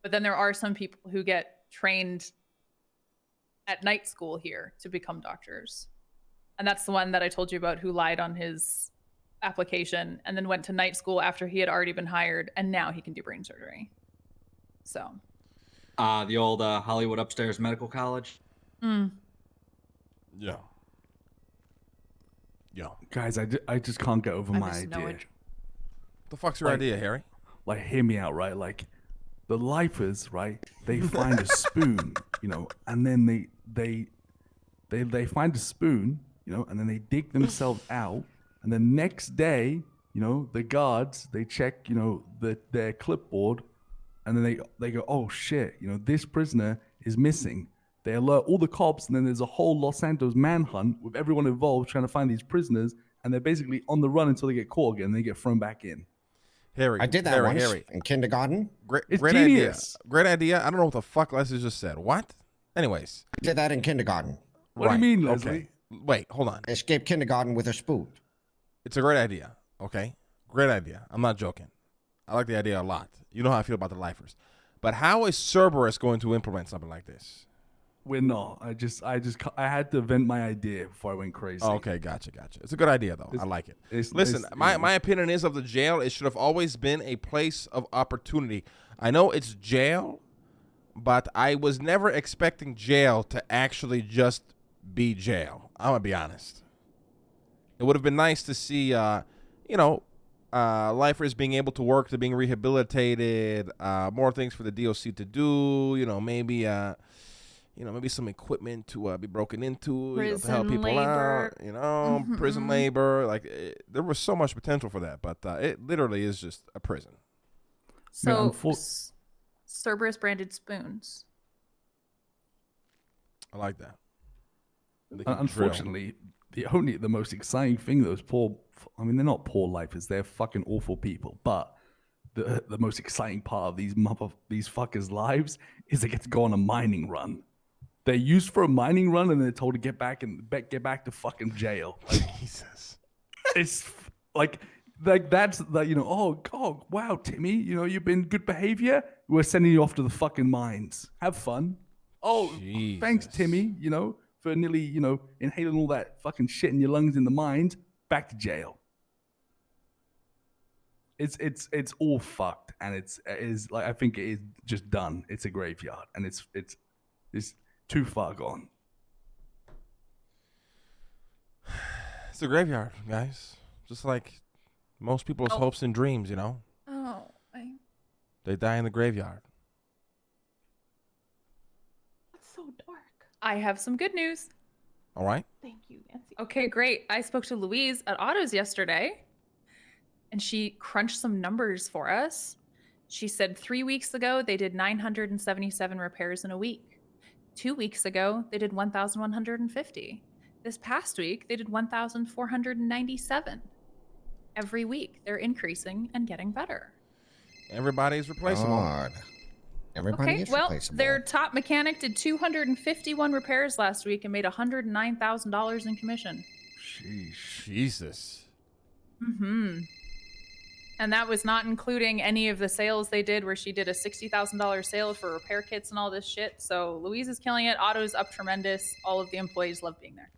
But then there are some people who get trained at night school here to become doctors. And that's the one that I told you about who lied on his application and then went to night school after he had already been hired, and now he can do brain surgery. So. The old Hollywood Upstairs Medical College. Mm. Yeah. Yeah. Guys, I just can't get over my idea. What the fuck's your idea, Harry? Like, hear me out, right? Like, the lifers, right? They find a spoon, and then they find a spoon, and then they dig themselves out, and the next day, the guards, they check, their clipboard, and then they go, oh shit, this prisoner is missing. They alert all the cops, and then there's a whole Los Santos manhunt with everyone involved trying to find these prisoners, and they're basically on the run until they get caught again, and they get thrown back in. Harry, I did that once in kindergarten. Great genius. idea. Great idea. I don't know what the fuck Leslie just said. What? Anyways. I did that in kindergarten. What do you mean, Leslie? Okay. Wait, hold on. I escaped kindergarten with a spoon. It's a great idea, okay? Great idea. I'm not joking. I like the idea a lot. You know how I feel about the lifers. But how is Cerberus going to implement something like this? We're not. I had to vent my idea before I went crazy. Oh, okay, gotcha. It's a good idea, though. I like it. Listen, my opinion is of the jail, it should have always been a place of opportunity. I know it's jail, but I was never expecting jail to actually just be jail. I'm going to be honest. It would have been nice to see, lifers being able to work, to being rehabilitated, more things for the DOC to do, maybe some equipment to be broken into, to help people out, prison labor. Like, there was so much potential for that, but it literally is just a prison. So, Cerberus branded spoons. I like that. Unfortunately, the most exciting thing, those they're not poor lifers, they're fucking awful people, but the most exciting part of these fuckers' lives is they get to go on a mining run. They're used for a mining run, and they're told to get back to fucking jail. Like, Jesus, it's like that's like oh wow, Timmy, you've been good behavior. We're sending you off to the fucking mines. Have fun. Oh, Jesus. Thanks, Timmy. For nearly inhaling all that fucking shit in your lungs in the mines. Back to jail. It's all fucked, and it is like I think it is just done. It's a graveyard, and it's too far gone. It's a graveyard, guys. Just like most people's hopes and dreams, Oh, they die in the graveyard. That's so dark. I have some good news. All right. Thank you, Nancy. Okay, great. I spoke to Louise at Autos yesterday, and she crunched some numbers for us. She said 3 weeks ago, they did 977 repairs in a week. 2 weeks ago, they did 1,150. This past week, they did 1,497. Every week, they're increasing and getting better. Everybody's replaceable. God. Everybody is replaceable. Their top mechanic did 251 repairs last week and made $109,000 in commission. Jesus. Mm-hmm. And that was not including any of the sales they did where she did a $60,000 sale for repair kits and all this shit. So Louise is killing it. Otto's up tremendous. All of the employees love being there.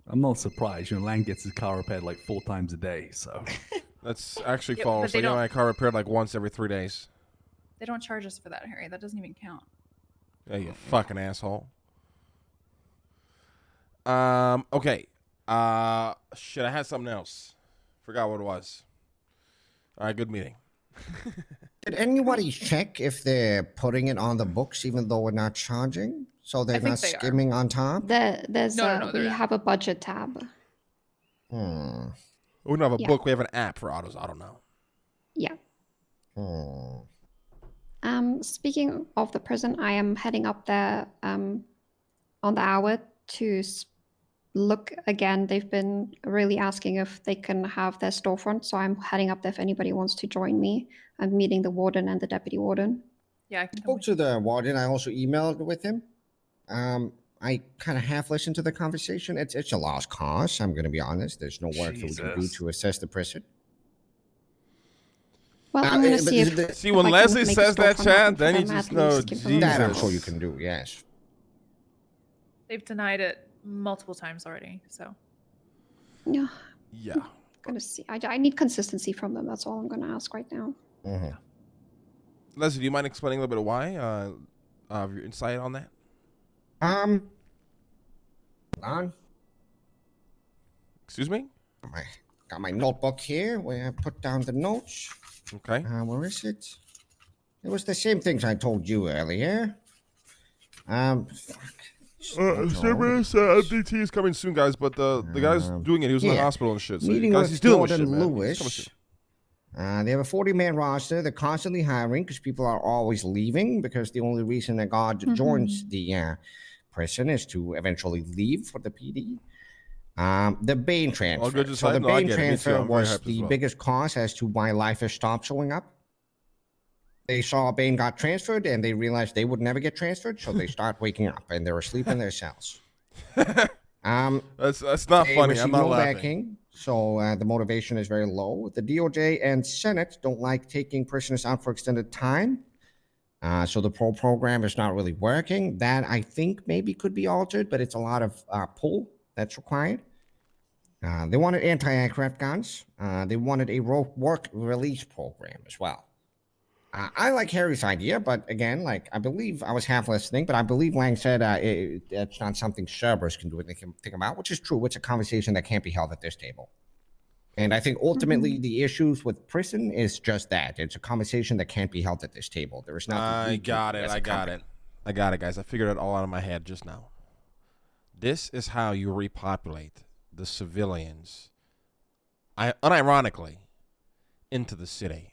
I'm not surprised. Lang gets his car repaired like 4 times a day, so. That's actually Yeah, false. but they I get don't- my car repaired like once every 3 days. They don't charge us for that, Harry. That doesn't even count. Yeah, you fucking asshole. Okay. Shit, I had something else. Forgot what it was. All right, good meeting. Did anybody check if they're putting it on the books even though we're not charging? So they're think not they are. skimming on top? There's No, they're we not. have a budget tab. Hmm. We don't have a Yeah. book. We have an app for autos. I don't know. Yeah. Hmm. Speaking of the prison, I am heading up there on the hour to look again. They've been really asking if they can have their storefront, so I'm heading up there if anybody wants to join me. I'm meeting the warden and the deputy warden. Yeah, I I can come spoke with to the warden. I also emailed with him. I kind of half listened to the conversation. It's a lost cause. I'm going to be honest. There's no work that we can do Jesus. to assess the prison. Well, I'm going to but see is if it- See, if when I can Leslie make a says that, storefront Chad, happen for then you them, just at know, least give them a That I'm Jesus. sure you can do. Yes. They've denied it multiple times already, so. Yeah, Yeah. gonna see. I need consistency from them. That's all I'm gonna ask right now. Mhm. Leslie, do you mind explaining a little bit of why? Of your insight on that? Hold on. Excuse me? Got my notebook here where I put down the notes. Okay. Where is it? It was the same things I told you earlier. Fuck. Cerberus MDT is coming soon, guys, but the guy's doing it. He was in the yeah. hospital and shit. So Meeting guys, with he's dealing with Jordan shit, man. He's coming Lewis. soon. They have a 40-man roster. They're constantly hiring because people are always leaving because the only reason a guard joins the prison is to eventually leave for the PD. The Bane transfer. All good to So the say? No, I Bane get it. Me too. transfer I'm very was hyped as the well. biggest cause as to why lifers stopped showing up. They saw Bane got transferred and they realized they would never get transferred, so they start waking up and they're asleep in their cells. That's not They funny. receive I'm not no laughing. backing, so the motivation is very low. The DOJ and Senate don't like taking prisoners out for extended time, so the parole program is not really working. That I think maybe could be altered, but it's a lot of pull that's required. They wanted anti-aircraft guns. They wanted a work release program as well. I like Harry's idea, but again, like I believe I was half listening, but I believe Lang said it's not something Cerberus can do anything about, which is true. It's a conversation that can't be held at this table. And I think ultimately the issues with prison is just that. It's a conversation that can't be held at this table. There is nothing I we can got do it. as a I got company. it. I got it, guys. I figured it all out of my head just now. This is how you repopulate the civilians, unironically, into the city.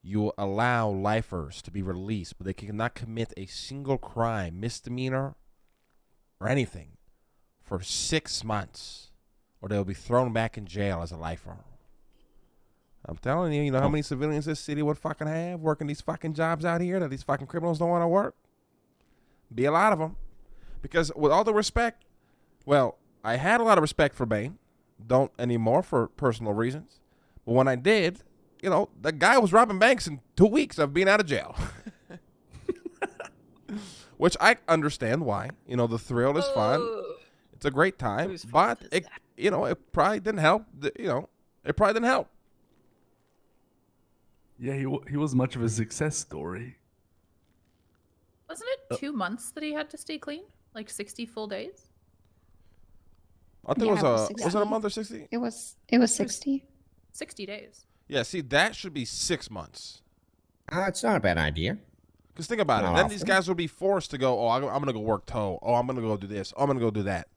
You allow lifers to be released, but they cannot commit a single crime, misdemeanor, or anything for 6 months, or they'll be thrown back in jail as a lifer. I'm telling you, you know how many civilians this city would fucking have working these fucking jobs out here that these fucking criminals don't want to work? Be a lot of them. Because with all the respect, well, I had a lot of respect for Bane. Don't anymore for personal reasons. But when I did, you know, the guy was robbing banks in 2 weeks of being out of jail. Which I understand why. You know, the thrill is fun. It's a great time. Whose But, fault is it, that? you know, it probably didn't help. It probably didn't help. Yeah, he was much of a success story. Wasn't it 2 months that he had to stay clean? Like 60 full days? I think Yeah, it it was was it a 60. month or 60? It was 60. 60 days. Yeah, see, that should be 6 months. It's not a bad idea. Because think about it. Not Then these often. guys will be forced to go, I'm going to go work tow. Oh, I'm going to go do this. Oh, I'm going to go do that.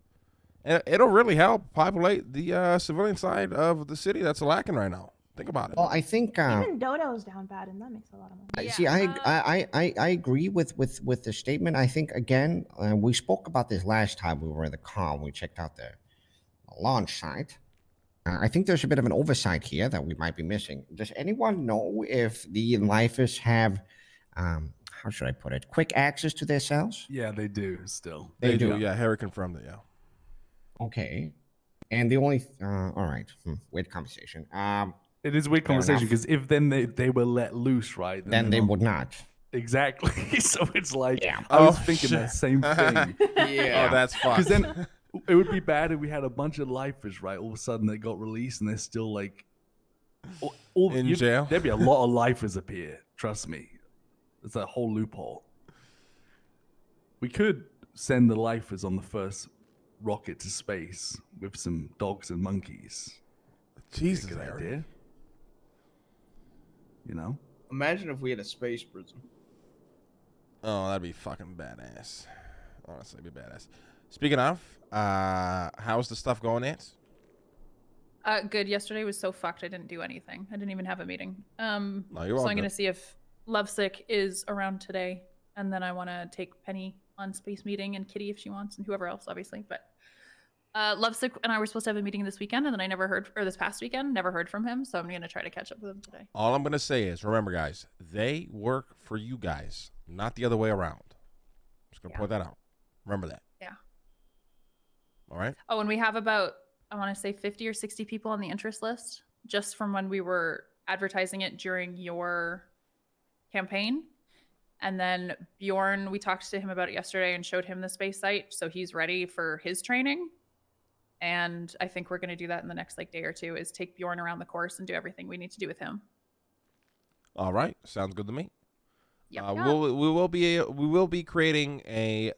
And it'll really help populate the civilian side of the city that's lacking right now. Think about it. Well, I think Even Dodo's down bad, and that makes a lot of money. See, I agree with the statement. I think again, we spoke about this last time we were in the car when we checked out the launch site. I think there's a bit of an oversight here that we might be missing. Does anyone know if the lifers have, how should I put it, quick access to their cells? Yeah, they do still. They They do. do. Yeah, Harry confirmed it, yeah. Okay. And the only all right, weird conversation. It is a weird Fair conversation enough. because if then they were let loose, right? then they're they not- would not. Exactly. So it's like Yeah. I was Oh, thinking shit. that same thing. Yeah. Oh, that's Because fucked. then it would be bad if we had a bunch of lifers, right? All of a sudden they got released and they're still like In jail? There'd be a lot of lifers up here. Trust me. It's a whole loophole. We could send the lifers on the first rocket to space with some dogs and monkeys. Jesus, Good Harry. idea. You know? Imagine if we had a space prison. Oh, that'd be fucking badass. Honestly, it'd be badass. Speaking of, how's the stuff going, Nance? Good. Yesterday was so fucked. I didn't do anything. I didn't even have a meeting. No, you're So all I'm gonna good. see if Lovesick is around today, and then I want to take Penny on space meeting and Kitty if she wants, and whoever else, obviously. But Lovesick and I were supposed to have a meeting this weekend, and then I never heard, or this past weekend, never heard from him. So I'm gonna try to catch up with him today. All I'm gonna say is, remember, guys, they work for you guys, not the other way around. Just gonna point that out. Remember that. Yeah. All right. Oh, and we have about, I want to say 50 or 60 people on the interest list just from when we were advertising it during your campaign. And then Bjorn, we talked to him about it yesterday and showed him the space site. So he's ready for his training. And I think we're going to do that in the next day or two, is take Bjorn around the course and do everything we need to do with him. All right. Sounds good to me. Yep. We will be creating a.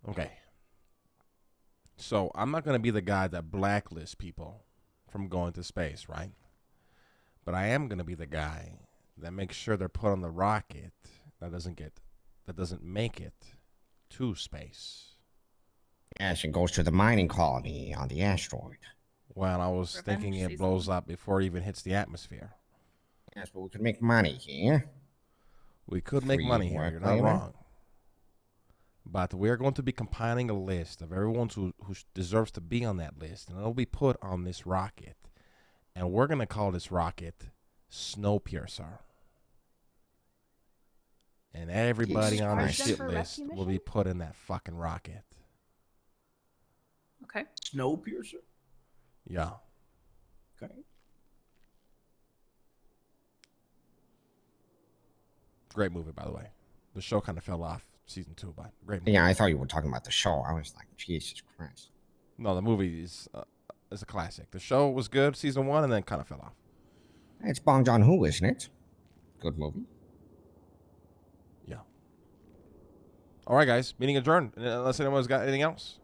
Okay. So I'm not gonna be the guy that blacklists people from going to space, right? But I am gonna be the guy that makes sure they're put on the rocket that doesn't make it to space. Yes, it goes to the mining colony on the asteroid. Well, I was Revenge thinking it season. blows up before it even hits the atmosphere. Yes, but we could make money here. We could make Free money here. work You're not labor. wrong. But we're going to be compiling a list of everyone who deserves to be on that list, and it'll be put on this rocket. And we're going to call this rocket Snowpiercer. And everybody Jesus on the Christ. shit For list rescue will be put in that fucking rocket. Okay. Snowpiercer. Yeah. Okay. Great movie, by the way. The show kind of fell off season 2, but great movie. Yeah, I thought you were talking about the show. I was like, Jesus Christ. No, the movie is a classic. The show was good, season 1, and then kind of fell off. It's Bong Joon-ho, isn't it? Good movie. Yeah. All right, guys. Meeting adjourned. Unless anyone's got anything else.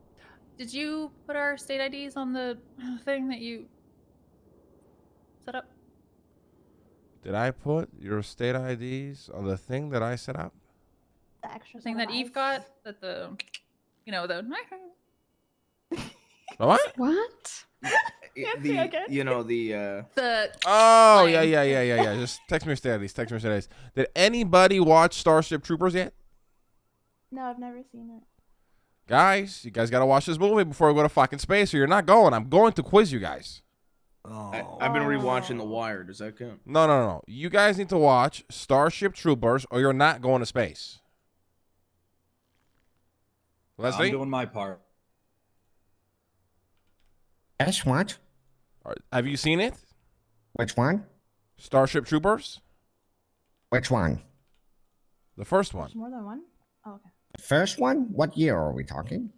Did you put our state IDs on the thing that you set up? Did I put your state IDs on the thing that I set up? The extra The thing set that of Eve eyes. got? That the, What? What? The again. the Oh, Lame. yeah. Just text me your state IDs. Text me your state IDs. Did anybody watch Starship Troopers yet? No, I've never seen it. Guys, you guys got to watch this movie before we go to fucking space, or you're not going. I'm going to quiz you guys. Oh. I've been rewatching The Wire. Does that count? No. You guys need to watch Starship Troopers, or you're not going to space. Leslie? I'm doing my part. Yes, what? Have you seen it? Which one? Starship Troopers? Which one? The first one. There's more than one? Oh, okay. The first one? What year are we talking?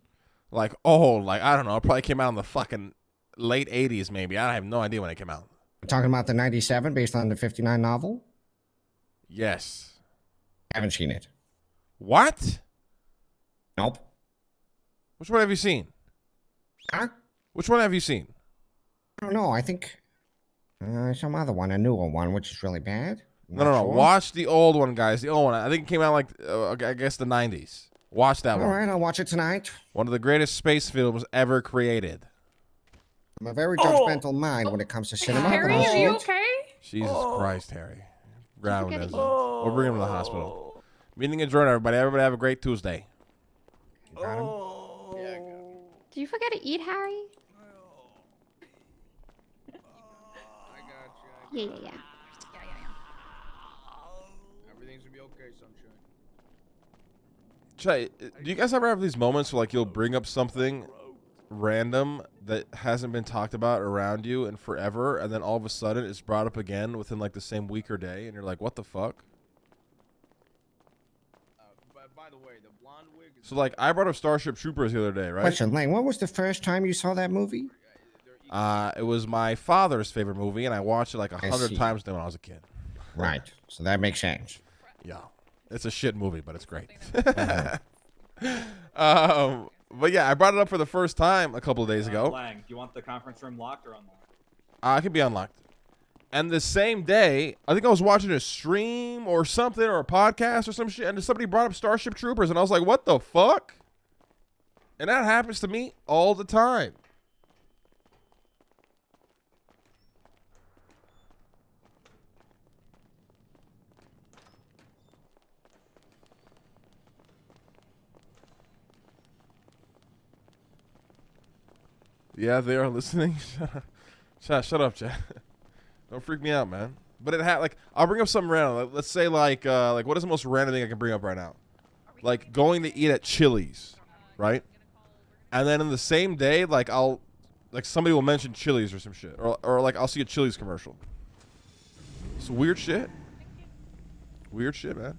I don't know. It probably came out in the fucking late 80s, maybe. I have no idea when it came out. We're talking about the 97 based on the 59 novel? Yes. Haven't seen it. What? Nope. Which one have you seen? Huh? Which one have you seen? I don't know. I think some other one, a newer one, which is really bad. I'm No. not sure. Watch the old one, guys. The old one. I think it came out I guess the 90s. Watch that All one. right, I'll watch it tonight. One of the greatest space films ever created. I'm a very judgmental mind when it comes to cinema. Harry, but I'll are see you it. okay? Jesus Christ, Harry. Ground forget him. to eat. We'll bring him to the hospital. Meeting adjourned, everybody. Everybody have a great Tuesday. Got him? Did you forget to eat, Harry? Yeah. Everything's gonna be okay, sunshine. Chay, do you guys ever have these moments where you'll bring up something random that hasn't been talked about around you in forever, and then all of a sudden it's brought up again within like the same week or day, and you're like, what the fuck? But by the way, the blonde wig is So like, I brought up Starship Troopers the other day, right? Question, Lane, when was the first time you saw that movie? It was my father's favorite movie, and I watched it like 100 see. times when I was a kid. Right. So that makes sense. Yeah, it's a shit movie, but it's great. Uh-huh. But yeah, I brought it up for the first time a couple of days ago. Lang, do you want the conference room locked or unlocked? It could be unlocked. And the same day, I think I was watching a stream or something, or a podcast or some shit, and somebody brought up Starship Troopers, and I was like, what the fuck? And that happens to me all the time. Yeah, they are listening. Shut up, Chad. Don't freak me out, man. But it had like, I'll bring up something random. Like, let's say like what is the most random thing I can bring up right now? Like going to eat at Chili's, right? And then in the same day, like somebody will mention Chili's or some shit, or like I'll see a Chili's commercial. It's weird shit. Weird shit, man.